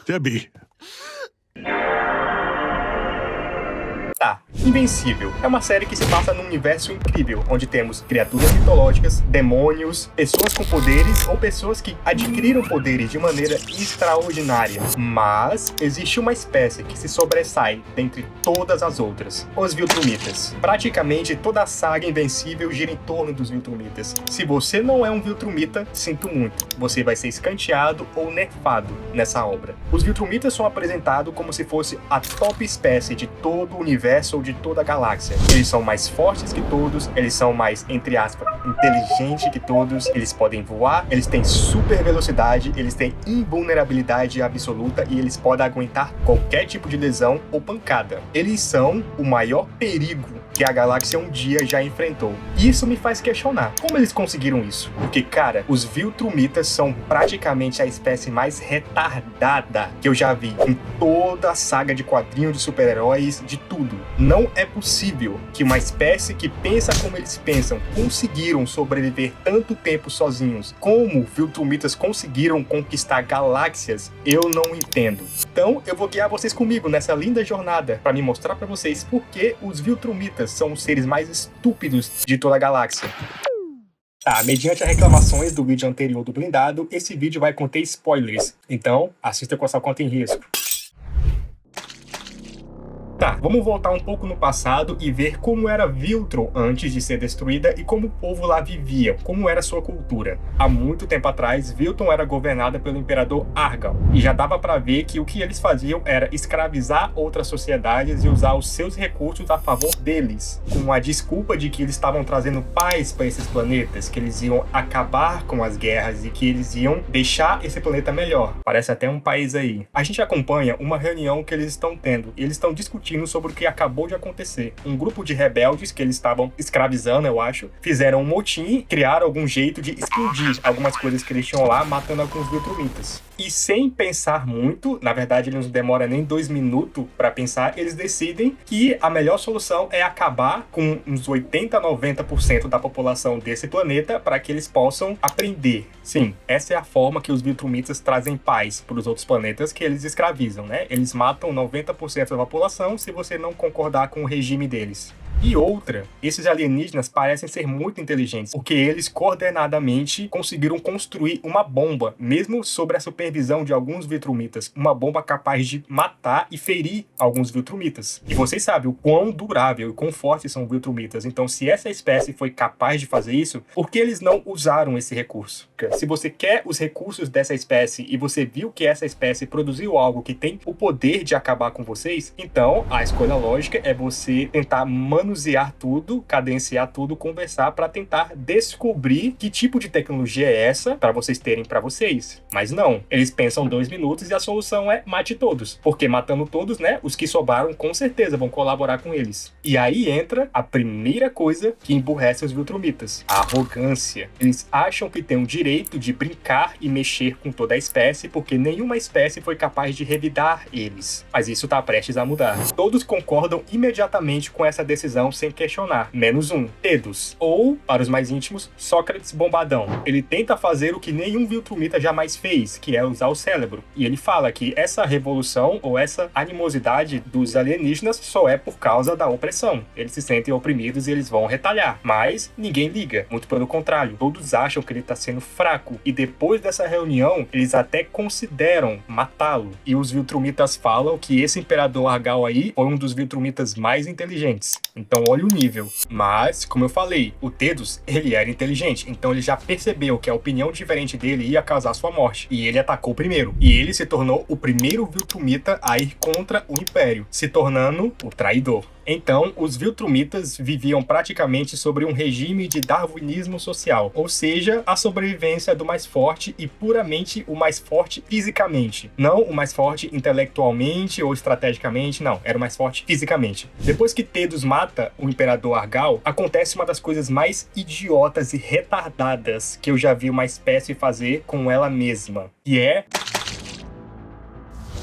Debbie. Tá, Invencível é uma série que se passa num universo incrível, onde temos criaturas mitológicas, demônios, pessoas com poderes ou pessoas que adquiriram poderes de maneira extraordinária. Mas existe uma espécie que se sobressai dentre todas as outras, os Viltrumitas. Praticamente toda a saga Invencível gira em torno dos Viltrumitas. Se você não é um Viltrumita, sinto muito, você vai ser escanteado ou nerfado nessa obra. Os Viltrumitas são apresentados como se fosse a top espécie de todo o universo ou de toda a galáxia. Eles são mais fortes que todos, eles são mais, entre aspas, inteligentes que todos, eles podem voar, eles têm super velocidade, eles têm invulnerabilidade absoluta e eles podem aguentar qualquer tipo de lesão ou pancada. Eles são o maior perigo que a galáxia um dia já enfrentou. E isso me faz questionar, como eles conseguiram isso? Porque, cara, os Viltrumitas são praticamente a espécie mais retardada que eu já vi em toda a saga de quadrinhos de super-heróis, de tudo. Não é possível que uma espécie que pensa como eles pensam conseguiram sobreviver tanto tempo sozinhos. Como Viltrumitas conseguiram conquistar galáxias, eu não entendo. Então, eu vou guiar vocês comigo nessa linda jornada para me mostrar para vocês por que os Viltrumitas são os seres mais estúpidos de toda a galáxia. Tá, mediante as reclamações do vídeo anterior do Blindado, esse vídeo vai conter spoilers. Então, assista com a sua conta em risco. Tá, vamos voltar um pouco no passado e ver como era Viltrum antes de ser destruída e como o povo lá vivia, como era sua cultura. Há muito tempo atrás, Viltrum era governada pelo imperador Argal, e já dava pra ver que o que eles faziam era escravizar outras sociedades e usar os seus recursos a favor deles, com a desculpa de que eles estavam trazendo paz para esses planetas, que eles iam acabar com as guerras e que eles iam deixar esse planeta melhor. Parece até um país aí. A gente acompanha uma reunião que eles estão tendo, e eles estão discutindo sobre o que acabou de acontecer. Um grupo de rebeldes que eles estavam escravizando, eu acho, fizeram um motim, criaram algum jeito de explodir algumas coisas que eles tinham lá, matando alguns Viltrumitas. E sem pensar muito, na verdade eles não demoram nem 2 minutos para pensar, eles decidem que a melhor solução é acabar com uns 80-90% da população desse planeta para que eles possam aprender. Sim, essa é a forma que os Viltrumitas trazem paz para os outros planetas que eles escravizam, né? Eles matam 90% da população se você não concordar com o regime deles. E outra, esses alienígenas parecem ser muito inteligentes, porque eles coordenadamente conseguiram construir uma bomba, mesmo sob a supervisão de alguns Viltrumitas, uma bomba capaz de matar e ferir alguns Viltrumitas. E vocês sabem o quão durável e quão fortes são os Viltrumitas, então se essa espécie foi capaz de fazer isso, por que eles não usaram esse recurso? Se você quer os recursos dessa espécie e você viu que essa espécie produziu algo que tem o poder de acabar com vocês, então a escolha lógica é você tentar manusear tudo, cadenciar tudo, conversar para tentar descobrir que tipo de tecnologia é essa para vocês terem para vocês. Mas não, eles pensam 2 minutos e a solução é mate todos, porque matando todos, né, os que sobraram com certeza vão colaborar com eles. E aí entra a primeira coisa que emburrece os Viltrumitas, a arrogância. Eles acham que têm o direito de brincar e mexer com toda a espécie, porque nenhuma espécie foi capaz de revidar eles. Mas isso tá prestes a mudar. Todos concordam imediatamente com essa decisão sem questionar, menos um, Tedus, ou, para os mais íntimos, Sócrates Bombadão. Ele tenta fazer o que nenhum Viltrumita jamais fez, que é usar o cérebro. E ele fala que essa revolução ou essa animosidade dos alienígenas só é por causa da opressão. Eles se sentem oprimidos e eles vão retalhar. Mas ninguém liga, muito pelo contrário. Todos acham que ele está sendo fraco. E depois dessa reunião, eles até consideram matá-lo. E os Viltrumitas falam que esse imperador Argal aí foi um dos Viltrumitas mais inteligentes. Então olha o nível. Mas, como eu falei, o Tedus, ele era inteligente. Então ele já percebeu que a opinião diferente dele ia causar sua morte. E ele atacou primeiro. E ele se tornou o primeiro Viltrumita a ir contra o Império, se tornando o traidor. Então, os Viltrumitas viviam praticamente sobre um regime de darwinismo social, ou seja, a sobrevivência do mais forte e puramente o mais forte fisicamente. Não o mais forte intelectualmente ou estrategicamente, não, era o mais forte fisicamente. Depois que Tedus mata o Imperador Argal, acontece uma das coisas mais idiotas e retardadas que eu já vi uma espécie fazer com ela mesma, que é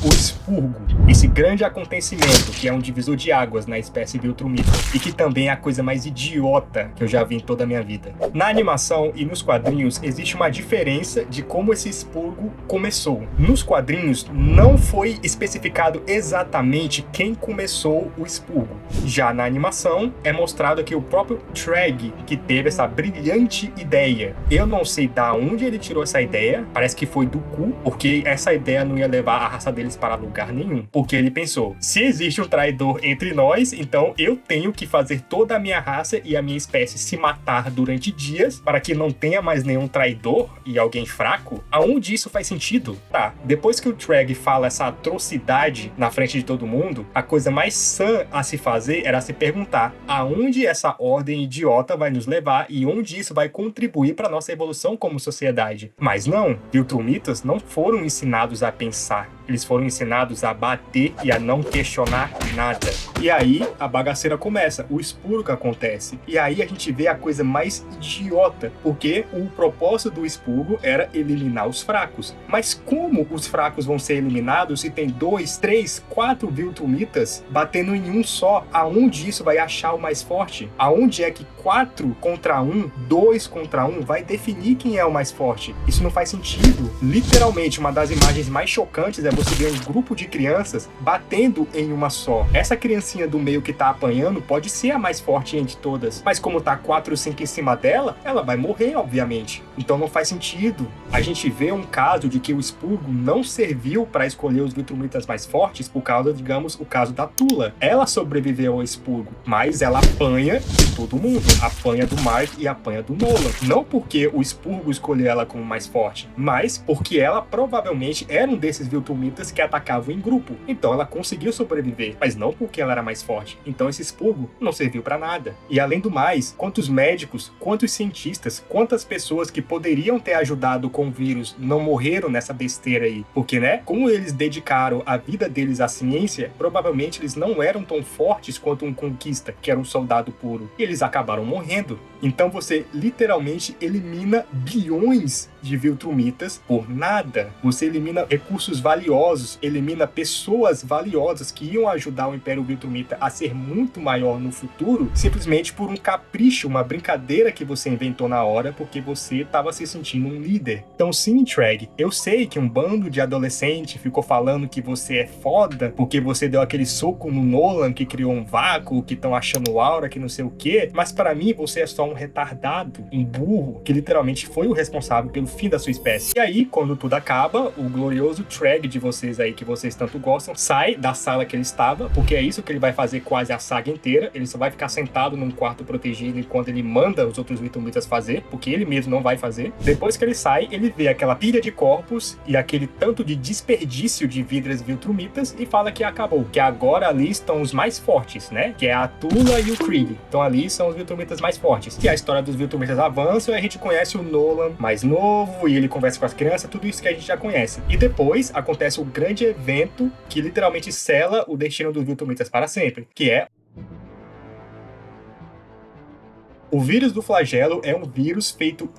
o expurgo. esse grande acontecimento que é um divisor de águas na espécie Viltrumita e que também é a coisa mais idiota que eu já vi em toda a minha vida. Na animação e nos quadrinhos existe uma diferença de como esse expurgo começou. Nos quadrinhos não foi especificado exatamente quem começou o expurgo. Já na animação é mostrado que o próprio Treg que teve essa brilhante ideia. Eu não sei da onde ele tirou essa ideia, parece que foi do cu, porque essa ideia não ia levar a raça deles para lugar nenhum. Porque ele pensou, se existe um traidor entre nós, então eu tenho que fazer toda a minha raça e a minha espécie se matar durante dias para que não tenha mais nenhum traidor e alguém fraco. Aonde isso faz sentido? Tá, depois que o Treg fala essa atrocidade na frente de todo mundo, a coisa mais sã a se fazer era se perguntar aonde essa ordem idiota vai nos levar e onde isso vai contribuir para nossa evolução como sociedade. Mas não, Viltrumitas não foram ensinados a pensar, eles foram ensinados a bater e a não questionar nada. E aí a bagaceira começa, o expurgo acontece. E aí a gente vê a coisa mais idiota, porque o propósito do expurgo era eliminar os fracos. Mas como os fracos vão ser eliminados se tem 2, 3, 4 Viltrumitas batendo em um só? Aonde isso vai achar o mais forte? Aonde é que 4 contra 1, 2 contra 1 vai definir quem é o mais forte? Isso não faz sentido. Literalmente, uma das imagens mais chocantes é você ver um grupo de crianças batendo em uma só. Essa criancinha do meio que tá apanhando pode ser a mais forte entre todas, mas como tá 4 ou 5 em cima dela, ela vai morrer, obviamente. Então não faz sentido. A gente vê um caso de que o expurgo não serviu para escolher os Viltrumitas mais fortes por causa, digamos, o caso da Tula. Ela sobreviveu ao expurgo, mas ela apanha de todo mundo. Apanha do Mark e apanha do Nolan. Não porque o expurgo escolheu ela como mais forte, mas porque ela provavelmente era um desses Viltrumitas que atacavam em grupo. Então ela conseguiu sobreviver, mas não porque ela era mais forte. Então esse expurgo não serviu para nada. E além do mais, quantos médicos, quantos cientistas, quantas pessoas que poderiam ter ajudado com o vírus não morreram nessa besteira aí? Porque, né, como eles dedicaram a vida deles à ciência, provavelmente eles não eram tão fortes quanto um conquista, que era um soldado puro. E eles acabaram morrendo. Então você literalmente elimina bilhões de Viltrumitas por nada. Você elimina recursos valiosos, elimina pessoas valiosas que iam ajudar o Império Viltrumita a ser muito maior no futuro, simplesmente por um capricho, uma brincadeira que você inventou na hora, porque você estava se sentindo um líder. Então sim, Treg, eu sei que um bando de adolescente ficou falando que você é foda, porque você deu aquele soco no Nolan que criou um vácuo, que estão achando aura, que não sei o que, mas para mim você é só um retardado, um burro, que literalmente foi o responsável pelo fim da sua espécie. E aí, quando tudo acaba, o glorioso Treg de vocês aí, que vocês tanto gostam, sai da sala que ele estava, porque é isso que ele vai fazer quase a saga inteira. Ele só vai ficar sentado num quarto protegido enquanto ele manda os outros Viltrumitas fazer, porque ele mesmo não vai fazer. Depois que ele sai, ele vê aquela pilha de corpos e aquele tanto de desperdício de vidras Viltrumitas e fala que acabou, que agora ali estão os mais fortes, né? Que é a Tula e o Krieg. Então ali são os Viltrumitas mais fortes. E a história dos Viltrumitas avança e a gente conhece o Nolan mais novo e ele conversa com as crianças, tudo isso que a gente já conhece. E depois acontece o grande evento que literalmente sela o destino dos Viltrumitas para sempre, que é o vírus do flagelo. É um vírus feito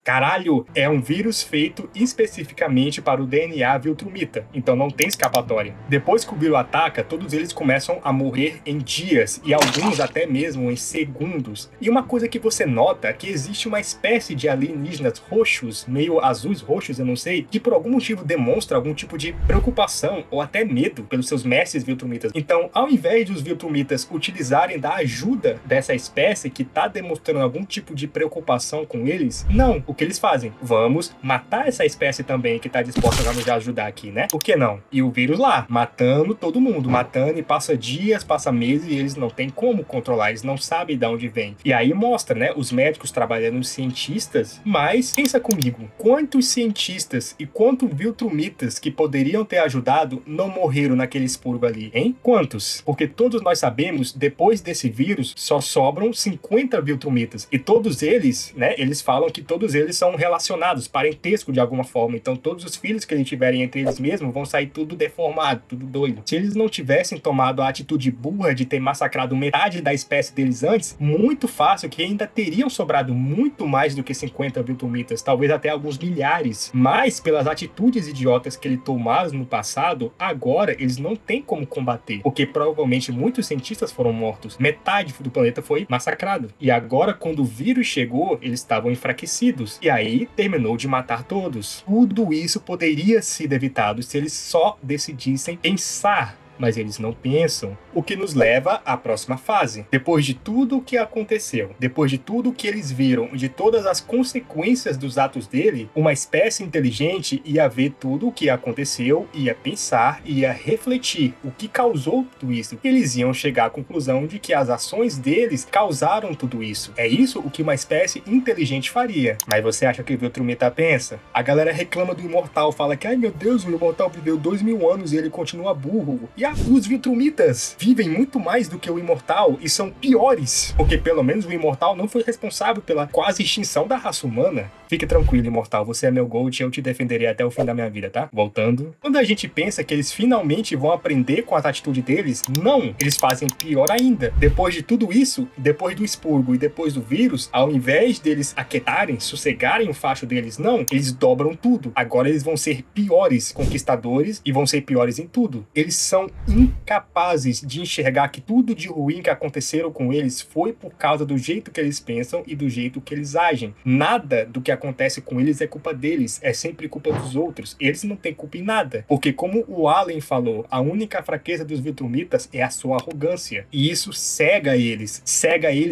Caralho, é um vírus feito especificamente para o DNA Viltrumita, então não tem escapatória. Depois que o vírus ataca, todos eles começam a morrer em dias, e alguns até mesmo em segundos. E uma coisa que você nota é que existe uma espécie de alienígenas roxos, meio azuis roxos, eu não sei, que por algum motivo demonstra algum tipo de preocupação ou até medo pelos seus mestres Viltrumitas. Então, ao invés de os Viltrumitas utilizarem da ajuda dessa espécie que está demonstrando algum tipo de preocupação com eles, não. O que eles fazem? Vamos matar essa espécie também que tá disposta a nos ajudar aqui, né? Por que não? E o vírus lá, matando todo mundo, matando, e passa dias, passa meses e eles não têm como controlar, eles não sabem de onde vem. E aí mostra, né, os médicos trabalhando, os cientistas, mas pensa comigo, quantos cientistas e quantos Viltrumitas que poderiam ter ajudado não morreram naquele expurgo ali, hein? Quantos? Porque todos nós sabemos, depois desse vírus, só sobram 50 Viltrumitas. E todos eles, né, eles falam que todos eles eles são relacionados, parentesco de alguma forma. Então todos os filhos que eles tiverem entre eles mesmos vão sair tudo deformado, tudo doido. Se eles não tivessem tomado a atitude burra de ter massacrado metade da espécie deles antes, muito fácil que ainda teriam sobrado muito mais do que 50 Viltrumitas, talvez até alguns milhares. Mas pelas atitudes idiotas que ele tomaram no passado, agora eles não têm como combater, porque provavelmente muitos cientistas foram mortos, metade do planeta foi massacrado. E agora, quando o vírus chegou, eles estavam enfraquecidos, e aí terminou de matar todos. Tudo isso poderia ser evitado se eles só decidissem pensar. Mas eles não pensam, o que nos leva à próxima fase. Depois de tudo o que aconteceu, depois de tudo o que eles viram, de todas as consequências dos atos dele, uma espécie inteligente ia ver tudo o que aconteceu, ia pensar, ia refletir o que causou tudo isso. Eles iam chegar à conclusão de que as ações deles causaram tudo isso. É isso o que uma espécie inteligente faria. Mas você acha que o Viltrumita pensa? A galera reclama do Imortal, fala que, ai meu Deus, o Imortal viveu 2000 anos e ele continua burro. E os Viltrumitas vivem muito mais do que o Imortal e são piores, porque pelo menos o Imortal não foi responsável pela quase extinção da raça humana. Fique tranquilo, Imortal, você é meu GOAT e eu te defenderei até o fim da minha vida, tá? Voltando. Quando a gente pensa que eles finalmente vão aprender com a atitude deles, não, eles fazem pior ainda. Depois de tudo isso, depois do expurgo e depois do vírus, ao invés deles aquietarem, sossegarem o facho deles, não, eles dobram tudo. Agora eles vão ser piores conquistadores e vão ser piores em tudo. Eles são incapazes de enxergar que tudo de ruim que aconteceram com eles foi por causa do jeito que eles pensam e do jeito que eles agem. Nada do que acontece com eles é culpa deles, é sempre culpa dos outros. Eles não têm culpa em nada, porque como o Allen falou, a única fraqueza dos Viltrumitas é a sua arrogância, e isso cega eles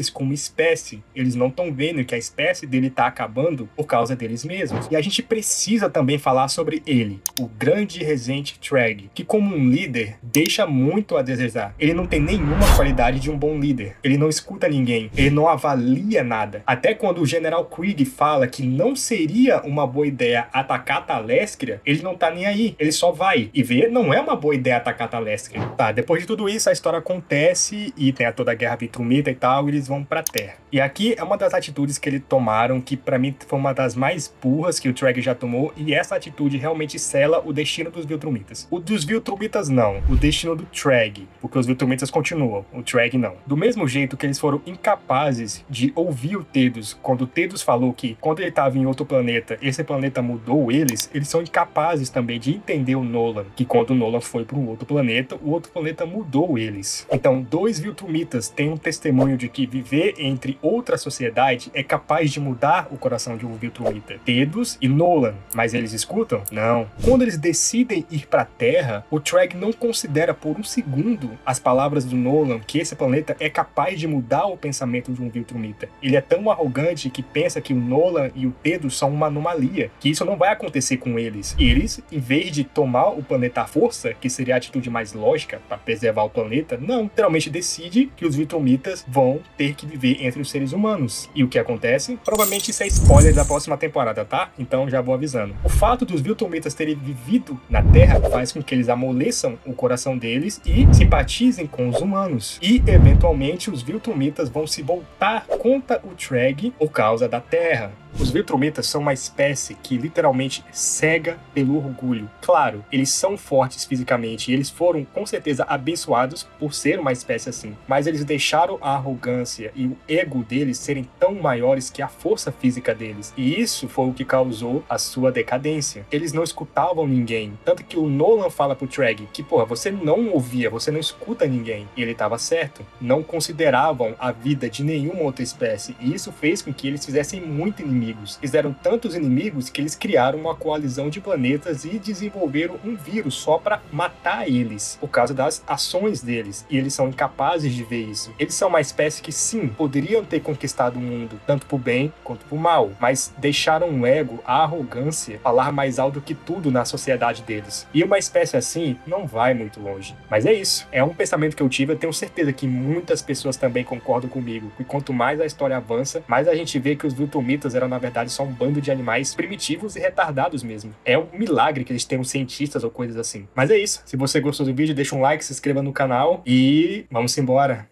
como espécie. Eles não estão vendo que a espécie dele está acabando por causa deles mesmos. E a gente precisa também falar sobre ele, o grande Regente Treg, que como um líder deixa muito a desejar. Ele não tem nenhuma qualidade de um bom líder. Ele não escuta ninguém. Ele não avalia nada. Até quando o General Krieg fala que não seria uma boa ideia atacar Talescria, ele não tá nem aí. Ele só vai. E vê, não é uma boa ideia atacar Talescria. Tá, depois de tudo isso, a história acontece e tem toda a guerra Viltrumita e tal, e eles vão pra Terra. E aqui é uma das atitudes que eles tomaram, que pra mim foi uma das mais burras que o Treg já tomou, e essa atitude realmente sela o destino dos Viltrumitas. O dos Viltrumitas não. O destino do Treg, porque os Viltrumitas continuam, o Treg não. Do mesmo jeito que eles foram incapazes de ouvir o Tedus, quando o Tedus falou que quando ele estava em outro planeta, esse planeta mudou eles são incapazes também de entender o Nolan, que quando o Nolan foi para um outro planeta, o outro planeta mudou eles. Então, dois Viltrumitas têm um testemunho de que viver entre outra sociedade é capaz de mudar o coração de um Viltrumita. Tedus e Nolan, mas eles escutam? Não. Quando eles decidem ir para a Terra, o Treg não considera por um segundo as palavras do Nolan que esse planeta é capaz de mudar o pensamento de um Viltrumita. Ele é tão arrogante que pensa que o Nolan e o Tedus são uma anomalia, que isso não vai acontecer com eles. E eles, em vez de tomar o planeta à força, que seria a atitude mais lógica para preservar o planeta, não, literalmente decide que os Viltrumitas vão ter que viver entre os seres humanos. E o que acontece? Provavelmente isso é spoiler da próxima temporada, tá? Então já vou avisando. O fato dos Viltrumitas terem vivido na Terra faz com que eles amoleçam o coração deles e simpatizem com os humanos. E, eventualmente, os Viltrumitas vão se voltar contra o Treg por causa da Terra. Os Viltrumitas são uma espécie que literalmente cega pelo orgulho. Claro, eles são fortes fisicamente e eles foram com certeza abençoados por ser uma espécie assim, mas eles deixaram a arrogância e o ego deles serem tão maiores que a força física deles, e isso foi o que causou a sua decadência. Eles não escutavam ninguém, tanto que o Nolan fala pro Treg que, porra, você não ouvia, você não escuta ninguém, e ele estava certo. Não consideravam a vida de nenhuma outra espécie, e isso fez com que eles fizessem muito inimigos. Fizeram tantos inimigos que eles criaram uma coalizão de planetas e desenvolveram um vírus só para matar eles, por causa das ações deles, e eles são incapazes de ver isso. Eles são uma espécie que sim, poderiam ter conquistado o mundo, tanto pro bem quanto pro mal, mas deixaram o ego, a arrogância, falar mais alto que tudo na sociedade deles. E uma espécie assim não vai muito longe. Mas é isso, é um pensamento que eu tive, eu tenho certeza que muitas pessoas também concordam comigo, e quanto mais a história avança, mais a gente vê que os Viltrumitas eram na verdade só um bando de animais primitivos e retardados mesmo. É um milagre que eles tenham cientistas ou coisas assim. Mas é isso, se você gostou do vídeo, deixa um like, se inscreva no canal e vamos embora.